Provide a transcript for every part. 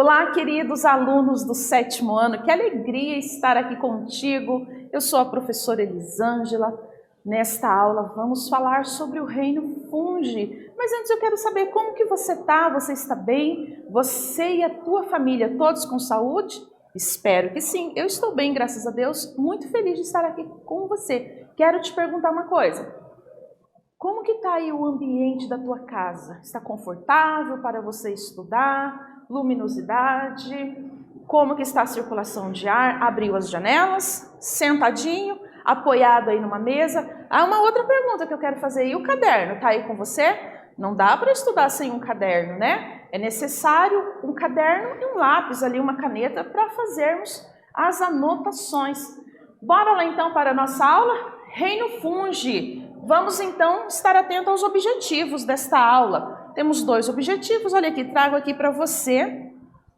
Olá, queridos alunos do 7º ano, que alegria estar aqui contigo. Eu sou a professora Elisângela. Nesta aula vamos falar sobre o reino fungi. Mas antes eu quero saber como que você está? Você está bem? Você e a tua família, todos com saúde? Espero que sim. Eu estou bem, graças a Deus. Muito feliz de estar aqui com você. Quero te perguntar uma coisa. Como que está aí o ambiente da tua casa? Está confortável para você estudar? Luminosidade? Como que está a circulação de ar? Abriu as janelas? Sentadinho? Apoiado aí numa mesa? Ah, uma outra pergunta que eu quero fazer. E o caderno? Está aí com você? Não dá para estudar sem um caderno, né? É necessário um caderno e um lápis ali, uma caneta para fazermos as anotações. Bora lá então para a nossa aula? Reino fungi. Vamos então estar atento aos objetivos desta aula. Temos 2 objetivos, olha aqui, trago aqui para você,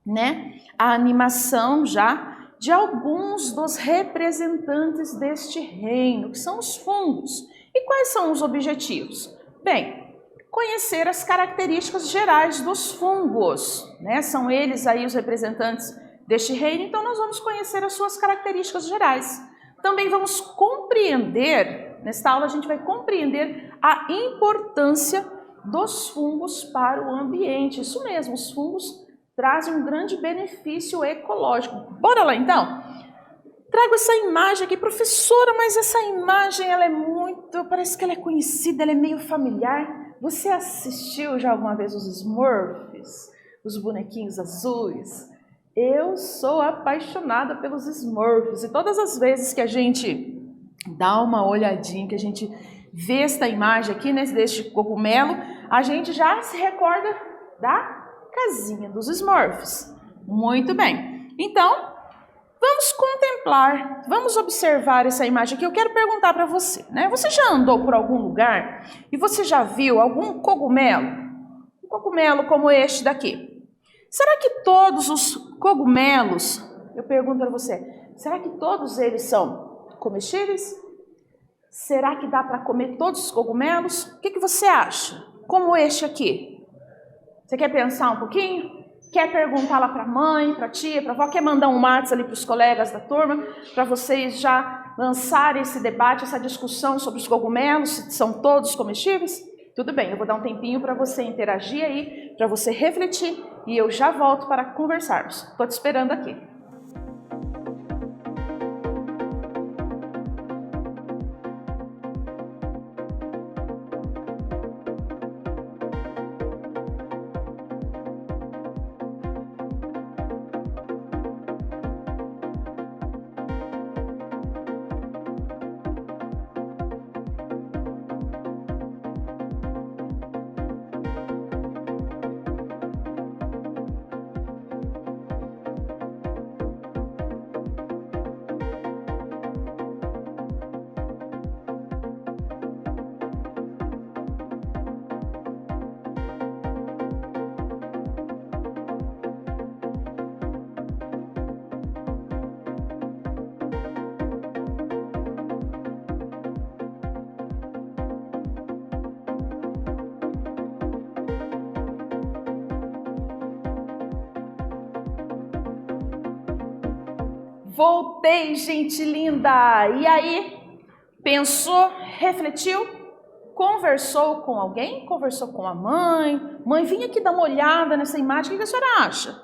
né, a animação já de alguns dos representantes deste reino, que são os fungos. E quais são os objetivos? Bem, conhecer as características gerais dos fungos, né? São eles aí os representantes deste reino, então nós vamos conhecer as suas características gerais. Também vamos compreender, nesta aula a gente vai compreender a importância dos fungos para o ambiente. Isso mesmo, os fungos trazem um grande benefício ecológico. Bora lá então? Trago essa imagem aqui, professora, mas essa imagem ela é muito, parece que ela é conhecida, ela é meio familiar. Você assistiu já alguma vez os Smurfs, os bonequinhos azuis? Eu sou apaixonada pelos Smurfs e todas as vezes que a gente dá uma olhadinha, que a gente vê esta imagem aqui, né, deste cogumelo, a gente já se recorda da casinha dos Smurfs. Muito bem. Então, vamos contemplar, vamos observar essa imagem aqui. Eu quero perguntar para você, né? Você já andou por algum lugar e você já viu algum cogumelo? Um cogumelo como este daqui. Será que todos os cogumelos, eu pergunto para você, será que todos eles são comestíveis? Será que dá para comer todos os cogumelos? O que você acha? Como este aqui? Você quer pensar um pouquinho? Quer perguntar lá para a mãe, para a tia, para a avó? Quer mandar um WhatsApp ali para os colegas da turma, para vocês já lançarem esse debate, essa discussão sobre os cogumelos, se são todos comestíveis? Tudo bem, eu vou dar um tempinho para você interagir aí, para você refletir e eu já volto para conversarmos. Estou te esperando aqui. Voltei, gente linda! E aí? Pensou, refletiu, conversou com alguém? Conversou com a mãe? Mãe, vim aqui dar uma olhada nessa imagem, o que a senhora acha?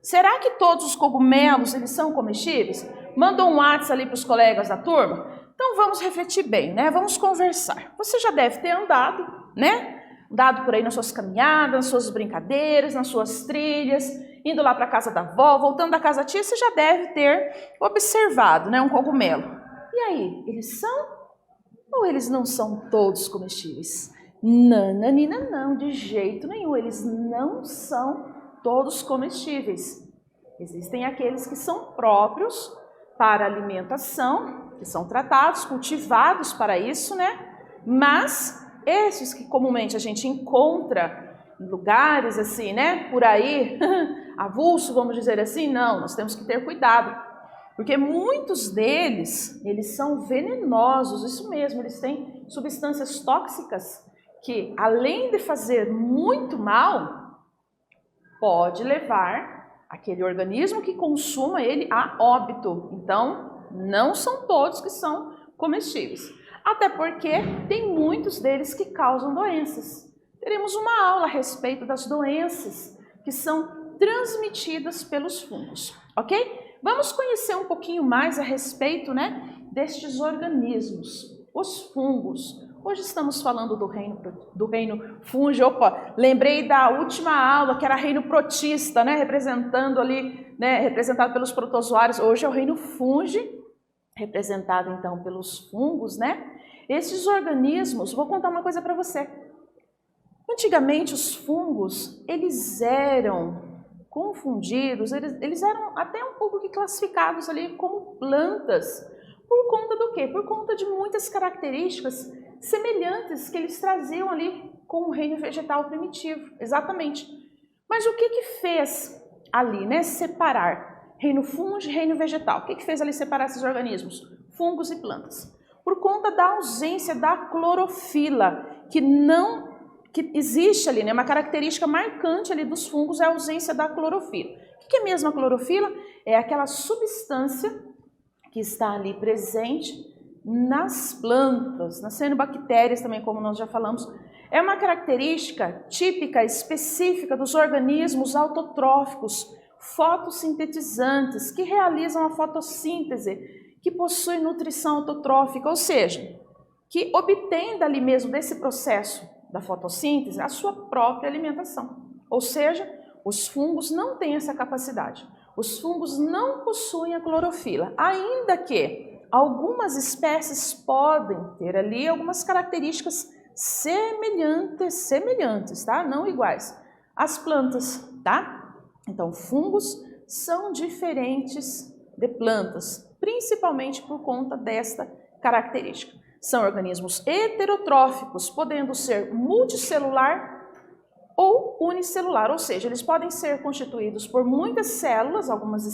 Será que todos os cogumelos eles são comestíveis? Manda um WhatsApp ali para os colegas da turma? Então vamos refletir bem, né? Vamos conversar. Você já deve ter andado, né? Andado por aí nas suas caminhadas, nas suas brincadeiras, nas suas trilhas, indo lá para a casa da avó, voltando da casa da tia, você já deve ter observado, né, um cogumelo. E aí, eles são ou eles não são todos comestíveis? Nananina, não, de jeito nenhum, eles não são todos comestíveis. Existem aqueles que são próprios para alimentação, que são tratados, cultivados para isso, né? Mas esses que comumente a gente encontra em lugares assim, né, por aí, avulso, vamos dizer assim, não, nós temos que ter cuidado, porque muitos deles, eles são venenosos, isso mesmo, eles têm substâncias tóxicas que, além de fazer muito mal, pode levar aquele organismo que consuma ele a óbito. Então, não são todos que são comestíveis. Até porque tem muitos deles que causam doenças. Teremos uma aula a respeito das doenças que são transmitidas pelos fungos, ok? Vamos conhecer um pouquinho mais a respeito, né, destes organismos, os fungos. Hoje estamos falando do reino fungi. Opa, lembrei da última aula que era reino protista, né, representado pelos protozoários. Hoje é o reino fungi, representado então pelos fungos, né? Esses organismos, vou contar uma coisa para você. Antigamente os fungos, eles eram confundidos, eles eram até um pouco que classificados ali como plantas. Por conta do quê? Por conta de muitas características semelhantes que eles traziam ali com o reino vegetal primitivo, exatamente. Mas o que fez ali, né, separar reino fungi e reino vegetal? O que fez ali separar esses organismos? Fungos e plantas. Por conta da ausência da clorofila, que existe ali, né, uma característica marcante ali dos fungos é a ausência da clorofila. O que é mesmo a clorofila? É aquela substância que está ali presente nas plantas, nas cianobactérias também, como nós já falamos. É uma característica típica, específica dos organismos autotróficos, fotossintetizantes, que realizam a fotossíntese, que possuem nutrição autotrófica, ou seja, que obtêm dali mesmo, desse processo da fotossíntese, a sua própria alimentação. Ou seja, os fungos não têm essa capacidade. Os fungos não possuem a clorofila, ainda que algumas espécies podem ter ali algumas características semelhantes, tá? Não iguais às plantas, tá? Então, fungos são diferentes de plantas, principalmente por conta desta característica. São organismos heterotróficos, podendo ser multicelular ou unicelular, ou seja, eles podem ser constituídos por muitas células, algumas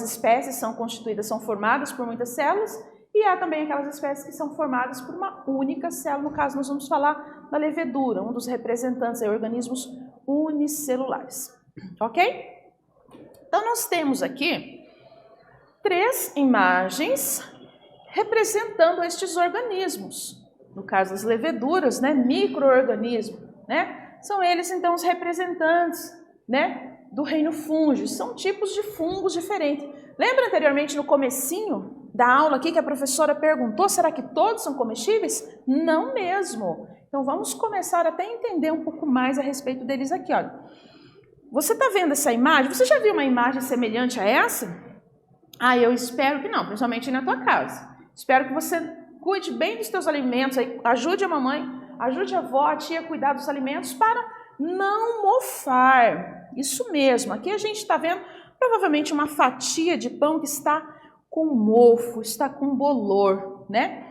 espécies são constituídas, são formadas por muitas células, e há também aquelas espécies que são formadas por uma única célula. No caso, nós vamos falar da levedura, um dos representantes de organismos unicelulares, ok? Então, nós temos aqui 3 imagens representando estes organismos. No caso das leveduras, né, micro-organismos, né? São eles, então, os representantes, né, do reino fungi. São tipos de fungos diferentes. Lembra anteriormente no comecinho da aula aqui que a professora perguntou, será que todos são comestíveis? Não mesmo. Então, vamos começar até a entender um pouco mais a respeito deles aqui, olha. Você está vendo essa imagem? Você já viu uma imagem semelhante a essa? Ah, eu espero que não, principalmente na tua casa. Espero que você cuide bem dos teus alimentos, ajude a mamãe, ajude a avó, a tia a cuidar dos alimentos para não mofar. Isso mesmo, aqui a gente está vendo provavelmente uma fatia de pão que está com mofo, está com bolor, né?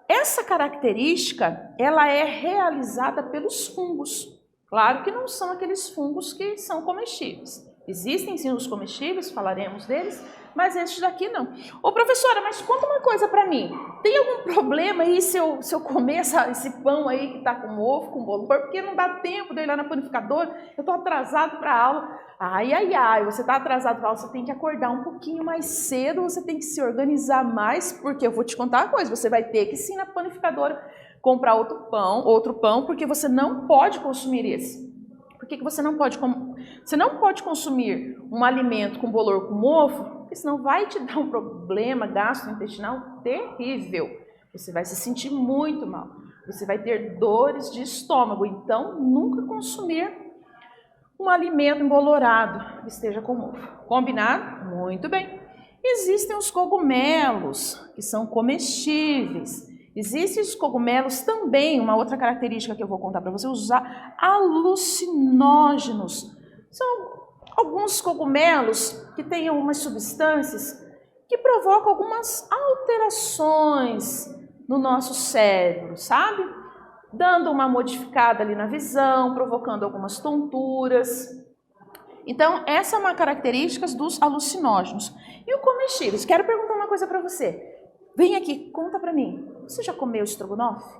Essa característica, ela é realizada pelos fungos. Claro que não são aqueles fungos que são comestíveis. Existem sim os comestíveis, falaremos deles, mas esses daqui não. Ô professora, mas conta uma coisa para mim. Tem algum problema aí se eu comer esse pão aí que tá com mofo, com bolor, porque não dá tempo de eu ir lá na panificadora, eu tô atrasado para a aula. Ai, você tá atrasado para a aula, você tem que acordar um pouquinho mais cedo, você tem que se organizar mais, porque eu vou te contar uma coisa, você vai ter que sim na panificadora comprar outro pão, porque você não pode consumir esse. Por que você não pode consumir um alimento com bolor, com mofo? Porque senão vai te dar um problema gastrointestinal terrível. Você vai se sentir muito mal. Você vai ter dores de estômago. Então, nunca consumir um alimento embolorado que esteja com mofo. Combinado? Muito bem. Existem os cogumelos, que são comestíveis. Existem os cogumelos também, uma outra característica que eu vou contar para você, os alucinógenos. São alguns cogumelos que têm algumas substâncias que provocam algumas alterações no nosso cérebro, sabe? Dando uma modificada ali na visão, provocando algumas tonturas. Então, essa é uma característica dos alucinógenos. E o comestíveis? Quero perguntar uma coisa para você. Vem aqui, conta para mim. Você já comeu estrogonofe?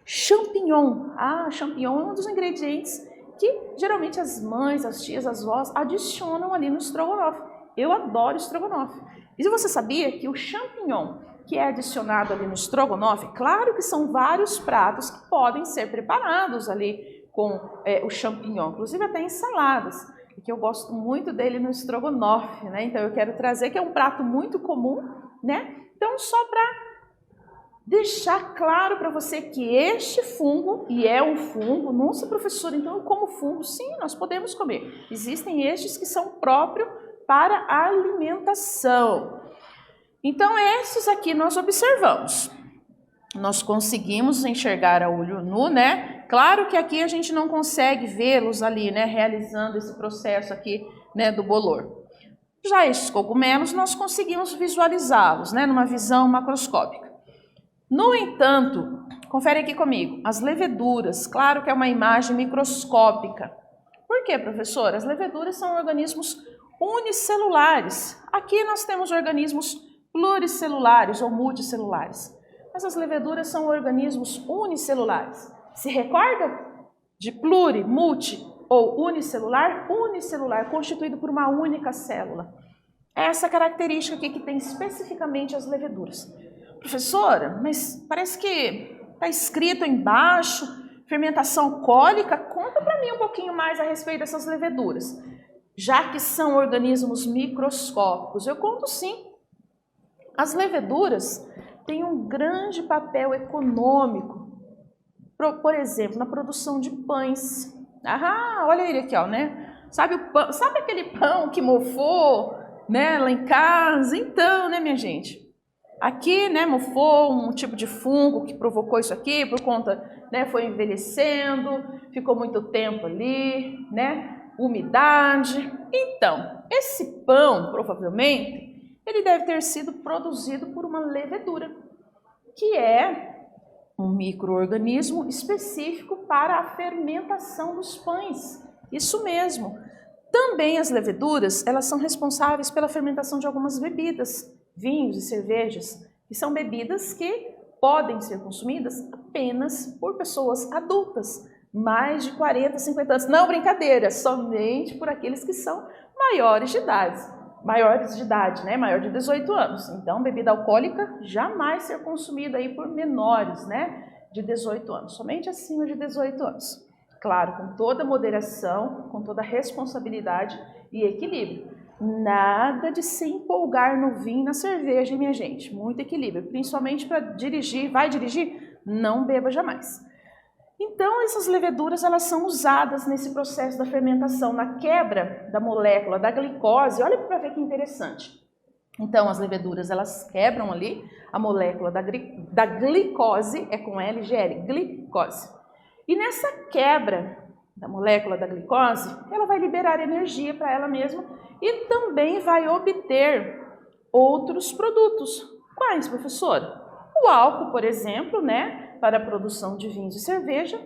Champignon. Ah, champignon é um dos ingredientes que geralmente as mães, as tias, as vós adicionam ali no estrogonofe. Eu adoro estrogonofe. E você sabia que o champignon que é adicionado ali no estrogonofe, claro que são vários pratos que podem ser preparados ali com o champignon, inclusive até ensaladas, e que eu gosto muito dele no estrogonofe, né? Então eu quero trazer que é um prato muito comum, né? Então só para deixar claro para você que este fungo, e é um fungo, nossa professora, então eu como fungo? Sim, nós podemos comer. Existem estes que são próprios para a alimentação. Então esses aqui nós observamos. Nós conseguimos enxergar a olho nu, né? Claro que aqui a gente não consegue vê-los ali, né? Realizando esse processo aqui, né? Do bolor. Já estes cogumelos nós conseguimos visualizá-los, né? Numa visão macroscópica. No entanto, confere aqui comigo, as leveduras, claro que é uma imagem microscópica. Por quê, professora? As leveduras são organismos unicelulares. Aqui nós temos organismos pluricelulares ou multicelulares. Mas as leveduras são organismos unicelulares. Se recorda de pluri, multi ou unicelular? Unicelular, constituído por uma única célula. É essa característica aqui que tem especificamente as leveduras. Professora, mas parece que está escrito embaixo, fermentação cólica. Conta para mim um pouquinho mais a respeito dessas leveduras. Já que são organismos microscópicos, eu conto sim. As leveduras têm um grande papel econômico, por exemplo, na produção de pães. Ah, olha ele aqui, ó, né? Sabe o pão, sabe aquele pão que mofou, né, lá em casa? Então, né, minha gente? Aqui, né, mofou um tipo de fungo que provocou isso aqui por conta, né, foi envelhecendo, ficou muito tempo ali, né, umidade. Então, esse pão, provavelmente, ele deve ter sido produzido por uma levedura, que é um micro-organismo específico para a fermentação dos pães. Isso mesmo. Também as leveduras, elas são responsáveis pela fermentação de algumas bebidas, vinhos e cervejas, que são bebidas que podem ser consumidas apenas por pessoas adultas, mais de 40, 50 anos. Não, brincadeira, somente por aqueles que são maiores de idade, né? Maior de 18 anos. Então, bebida alcoólica jamais ser consumida aí por menores, né? De 18 anos, somente acima de 18 anos. Claro, com toda moderação, com toda responsabilidade e equilíbrio. Nada de se empolgar no vinho e na cerveja, minha gente. Muito equilíbrio, principalmente para dirigir. Vai dirigir? Não beba jamais. Então, essas leveduras, elas são usadas nesse processo da fermentação, na quebra da molécula da glicose. Olha para ver que interessante. Então, as leveduras, elas quebram ali a molécula da glicose, é com LGL, glicose. E nessa quebra da molécula da glicose, ela vai liberar energia para ela mesma e também vai obter outros produtos. Quais, professora? O álcool, por exemplo, né, para a produção de vinhos e cerveja,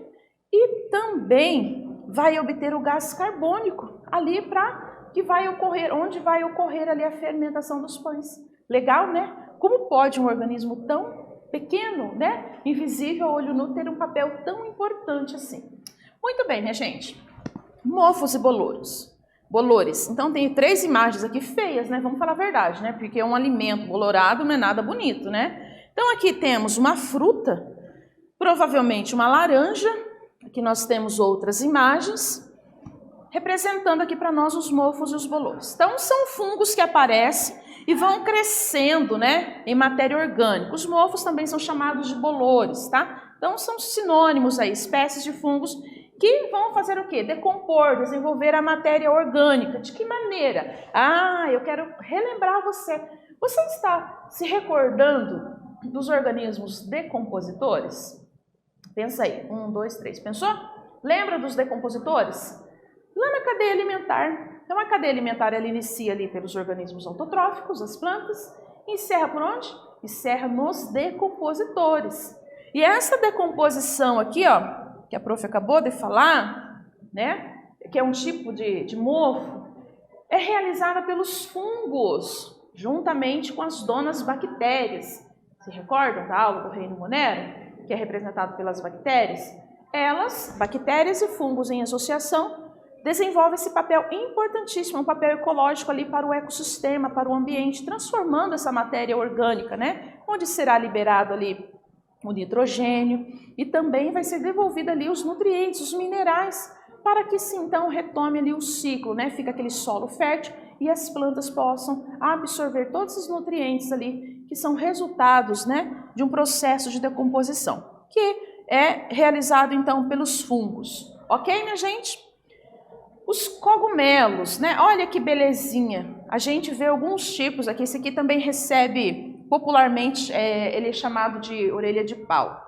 e também vai obter o gás carbônico ali para que vai ocorrer, onde vai ocorrer ali a fermentação dos pães. Legal, né? Como pode um organismo tão pequeno, né, invisível a olho nu, ter um papel tão importante assim? Muito bem, minha gente. Mofos e bolores. Então, tem 3 imagens aqui feias, né? Vamos falar a verdade, né? Porque um alimento bolorado não é nada bonito, né? Então, aqui temos uma fruta, provavelmente uma laranja. Aqui nós temos outras imagens, representando aqui para nós os mofos e os bolores. Então, são fungos que aparecem e vão crescendo, né, em matéria orgânica. Os mofos também são chamados de bolores, tá? Então, são sinônimos aí, espécies de fungos que vão fazer o quê? Decompor, desenvolver a matéria orgânica. De que maneira? Ah, eu quero relembrar você. Você está se recordando dos organismos decompositores? Pensa aí. 1, 2, 3. Pensou? Lembra dos decompositores? Lá na cadeia alimentar. Então, a cadeia alimentar, ela inicia ali pelos organismos autotróficos, as plantas, e encerra por onde? Encerra nos decompositores. E essa decomposição aqui, ó, que a prof acabou de falar, né, que é um tipo de mofo, é realizada pelos fungos, juntamente com as donas bactérias. Se recordam da aula do reino monero, que é representado pelas bactérias? Elas, bactérias e fungos em associação, desenvolvem esse papel importantíssimo, um papel ecológico ali para o ecossistema, para o ambiente, transformando essa matéria orgânica, né? Onde será liberado ali o nitrogênio e também vai ser devolvido ali os nutrientes, os minerais, para que sim, então retome ali o ciclo, né? Fica aquele solo fértil e as plantas possam absorver todos esses nutrientes ali que são resultados, né, de um processo de decomposição, que é realizado então pelos fungos. Ok, minha gente? Os cogumelos, né? Olha que belezinha. A gente vê alguns tipos aqui. Esse aqui também recebe, popularmente, ele é chamado de orelha de pau.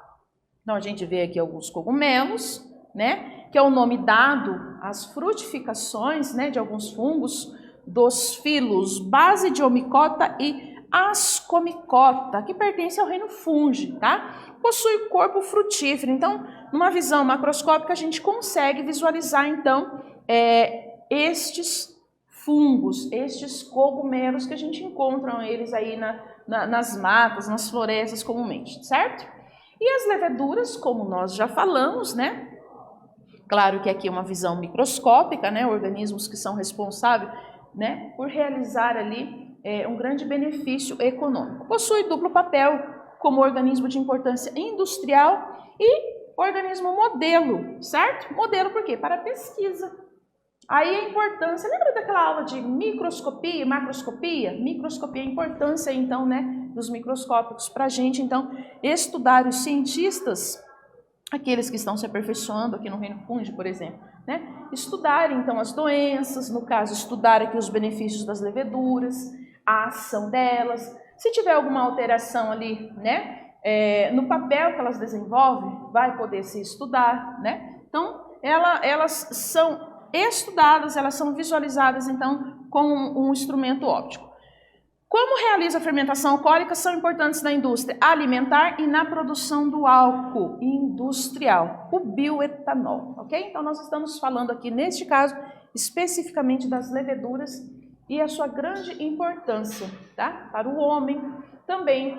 Então, a gente vê aqui alguns cogumelos, né? Que é o nome dado às frutificações, né, de alguns fungos, dos filos Basidiomycota e Ascomycota, que pertence ao reino fungi, tá? Possui corpo frutífero. Então, numa visão macroscópica, a gente consegue visualizar, então, estes fungos, estes cogumelos que a gente encontra eles aí nas matas, nas florestas comumente, certo? E as leveduras, como nós já falamos, né? Claro que aqui é uma visão microscópica, né? Organismos que são responsáveis, né, por realizar ali um grande benefício econômico. Possui duplo papel como organismo de importância industrial e organismo modelo, certo? Modelo por quê? Para pesquisa. Aí a importância, lembra daquela aula de microscopia e macroscopia? Microscopia, a importância então, né, dos microscópicos para a gente, então, estudar os cientistas, aqueles que estão se aperfeiçoando aqui no reino fungi, por exemplo, né, estudar então as doenças, no caso, estudar aqui os benefícios das leveduras, a ação delas, se tiver alguma alteração ali, né, no papel que elas desenvolvem, vai poder se estudar, né, então, elas são estudadas, elas são visualizadas, então, com um instrumento óptico. Como realiza a fermentação alcoólica são importantes na indústria alimentar e na produção do álcool industrial, o bioetanol, ok? Então, nós estamos falando aqui, neste caso, especificamente das leveduras e a sua grande importância, tá? Para o homem, também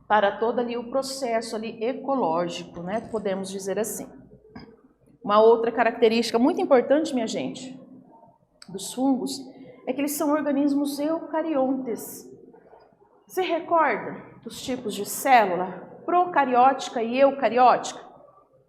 para todo ali o processo ali ecológico, né? Podemos dizer assim. Uma outra característica muito importante, minha gente, dos fungos, é que eles são organismos eucariontes. Você recorda dos tipos de célula procariótica e eucariótica?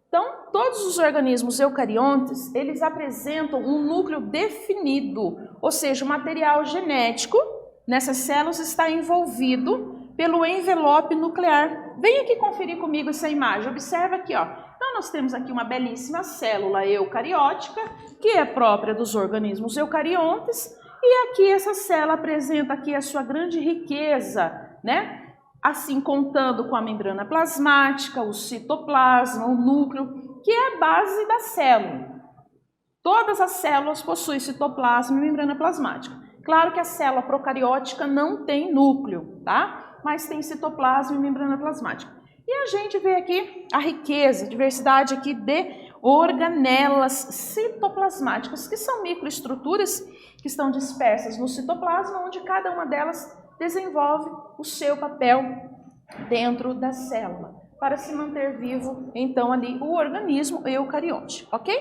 Então, todos os organismos eucariontes, eles apresentam um núcleo definido, ou seja, o material genético nessas células está envolvido pelo envelope nuclear. Vem aqui conferir comigo essa imagem, observa aqui, ó. Então, nós temos aqui uma belíssima célula eucariótica, que é própria dos organismos eucariontes, e aqui essa célula apresenta aqui a sua grande riqueza, né? Assim, contando com a membrana plasmática, o citoplasma, o núcleo, que é a base da célula. Todas as células possuem citoplasma e membrana plasmática. Claro que a célula procariótica não tem núcleo, tá? Mas tem citoplasma e membrana plasmática. E a gente vê aqui a riqueza, a diversidade aqui de organelas citoplasmáticas, que são microestruturas que estão dispersas no citoplasma, onde cada uma delas desenvolve o seu papel dentro da célula, para se manter vivo, então, ali o organismo eucarionte, ok?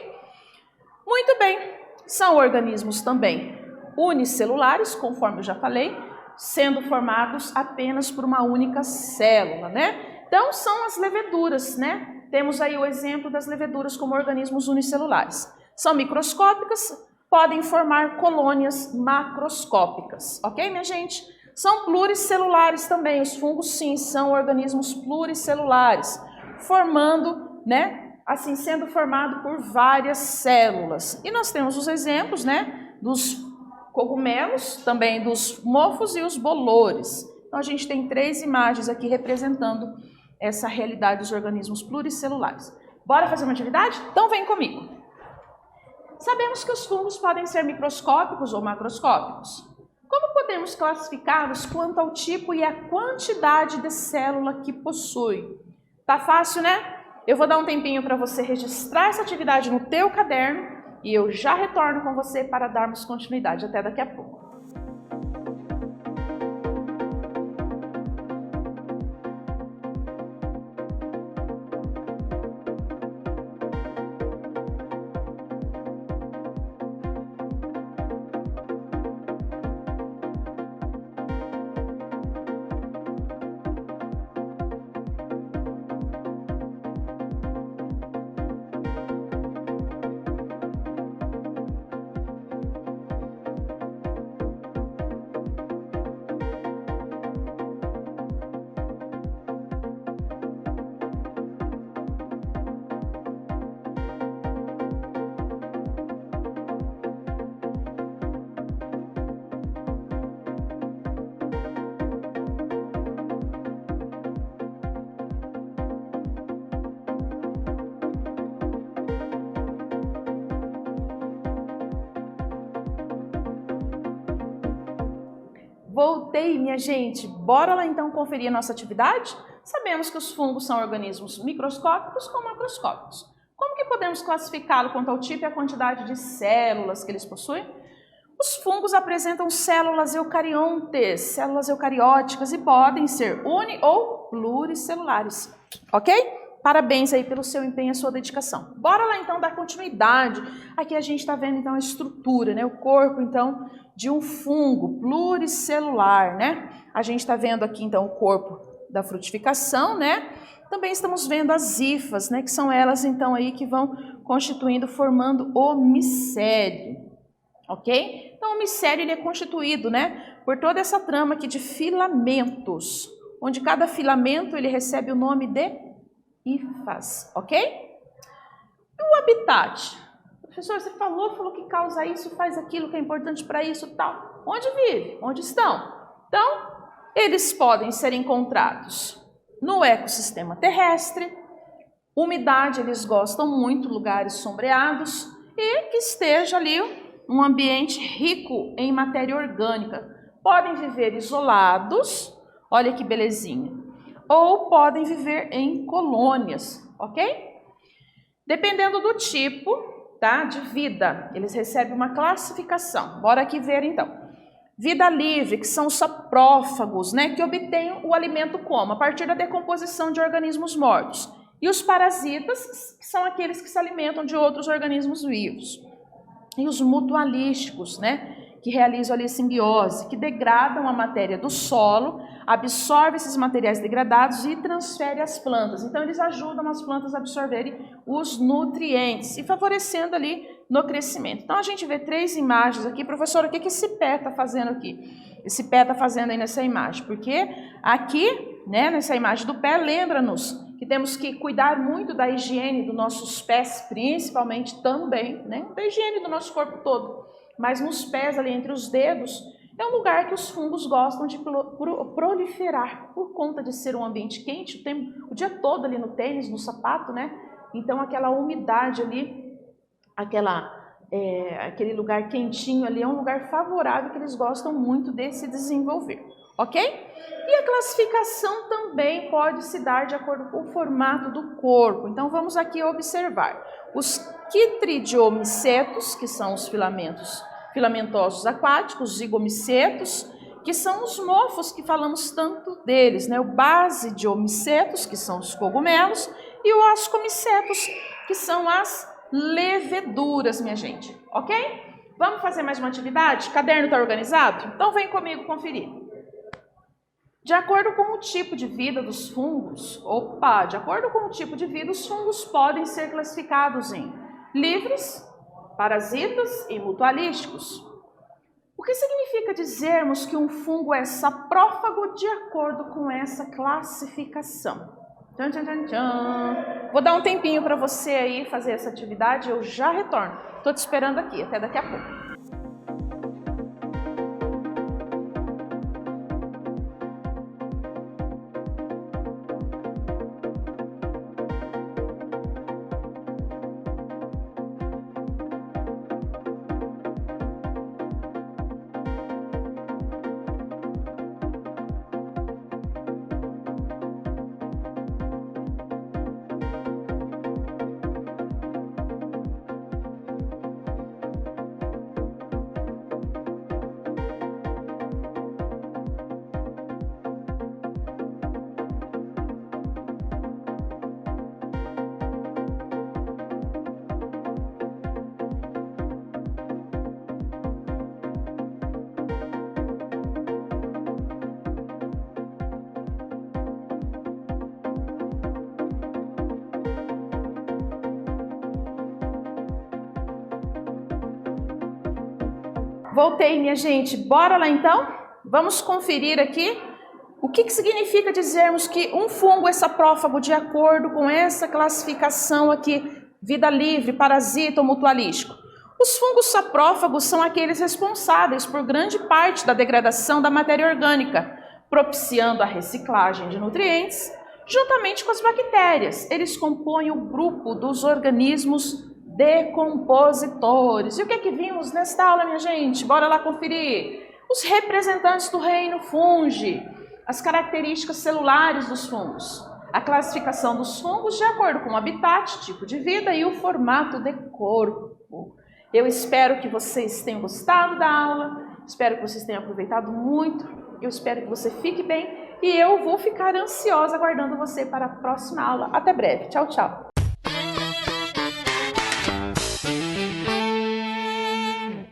Muito bem, são organismos também unicelulares, conforme eu já falei, sendo formados apenas por uma única célula, né? Então, são as leveduras, né? Temos aí o exemplo das leveduras como organismos unicelulares. São microscópicas, podem formar colônias macroscópicas, ok, minha gente? São pluricelulares também, os fungos sim, são organismos pluricelulares, formando, né, assim, sendo formado por várias células. E nós temos os exemplos, né, dos cogumelos, também dos mofos e os bolores. Então, a gente tem 3 imagens aqui representando essa realidade dos organismos pluricelulares. Bora fazer uma atividade? Então, vem comigo. Sabemos que os fungos podem ser microscópicos ou macroscópicos. Como podemos classificá-los quanto ao tipo e a quantidade de célula que possui? Tá fácil, né? Eu vou dar um tempinho para você registrar essa atividade no teu caderno e eu já retorno com você para darmos continuidade. Até daqui a pouco. Voltei, minha gente. Bora lá então conferir a nossa atividade? Sabemos que os fungos são organismos microscópicos ou macroscópicos. Como que podemos classificá-lo quanto ao tipo e a quantidade de células que eles possuem? Os fungos apresentam células eucariontes, células eucarióticas e podem ser uni- ou pluricelulares, ok? Parabéns aí pelo seu empenho e a sua dedicação. Bora lá então dar continuidade. Aqui a gente está vendo então a estrutura, né? O corpo então de um fungo pluricelular, né? A gente está vendo aqui então o corpo da frutificação, né? Também estamos vendo as hifas, né? Que são elas então aí que vão constituindo, formando o micélio, ok? Então o micélio ele é constituído, né? Por toda essa trama aqui de filamentos, onde cada filamento ele recebe o nome de hifas, ok? E o habitat? Professor, você falou que causa isso, faz aquilo, que é importante para isso, tal. Onde vive? Onde estão? Então, eles podem ser encontrados no ecossistema terrestre, umidade, eles gostam muito, lugares sombreados, e que esteja ali um ambiente rico em matéria orgânica. Podem viver isolados, olha que belezinha, ou podem viver em colônias, ok? Dependendo do tipo, tá, de vida, eles recebem uma classificação. Bora aqui ver então. Vida livre, que são os saprófagos, né, que obtêm o alimento como? A partir da decomposição de organismos mortos. E os parasitas, que são aqueles que se alimentam de outros organismos vivos. E os mutualísticos, né, que realizam ali simbiose, que degradam a matéria do solo, absorvem esses materiais degradados e transferem às plantas. Então, eles ajudam as plantas a absorverem os nutrientes e favorecendo ali no crescimento. Então, a gente vê 3 imagens aqui. Professora, o que esse pé está fazendo aqui? Esse pé está fazendo aí nessa imagem? Porque aqui, né, nessa imagem do pé, lembra-nos que temos que cuidar muito da higiene dos nossos pés, principalmente também, né, da higiene do nosso corpo todo. Mas nos pés, ali entre os dedos, é um lugar que os fungos gostam de proliferar, por conta de ser um ambiente quente, o dia todo ali no tênis, no sapato, né? Então aquela umidade ali, aquele lugar quentinho ali, é um lugar favorável que eles gostam muito de se desenvolver, ok? E a classificação também pode se dar de acordo com o formato do corpo. Então vamos aqui observar os quitridiomicetos, que são os filamentosos aquáticos, zigomicetos, que são os mofos que falamos tanto deles, né? O basidiomicetos, que são os cogumelos, e o ascomicetos, que são as leveduras, minha gente, ok? Vamos fazer mais uma atividade? O caderno está organizado? Então vem comigo conferir. De acordo com o tipo de vida dos fungos, os fungos podem ser classificados em livres, parasitas e mutualísticos. O que significa dizermos que um fungo é saprófago de acordo com essa classificação? Tchan, tchan, tchan, tchan. Vou dar um tempinho para você aí fazer essa atividade, eu já retorno. Estou te esperando aqui, até daqui a pouco. Voltei, minha gente. Bora lá então? Vamos conferir aqui o que significa dizermos que um fungo é saprófago de acordo com essa classificação aqui, vida livre, parasita ou mutualístico. Os fungos saprófagos são aqueles responsáveis por grande parte da degradação da matéria orgânica, propiciando a reciclagem de nutrientes, juntamente com as bactérias. Eles compõem o grupo dos organismos decompositores. E o que vimos nesta aula, minha gente? Bora lá conferir. os representantes do reino fungi, as características celulares dos fungos, a classificação dos fungos de acordo com o habitat, tipo de vida e o formato de corpo. Eu espero que vocês tenham gostado da aula, espero que vocês tenham aproveitado muito, eu espero que você fique bem e eu vou ficar ansiosa aguardando você para a próxima aula. Até breve. Tchau, tchau.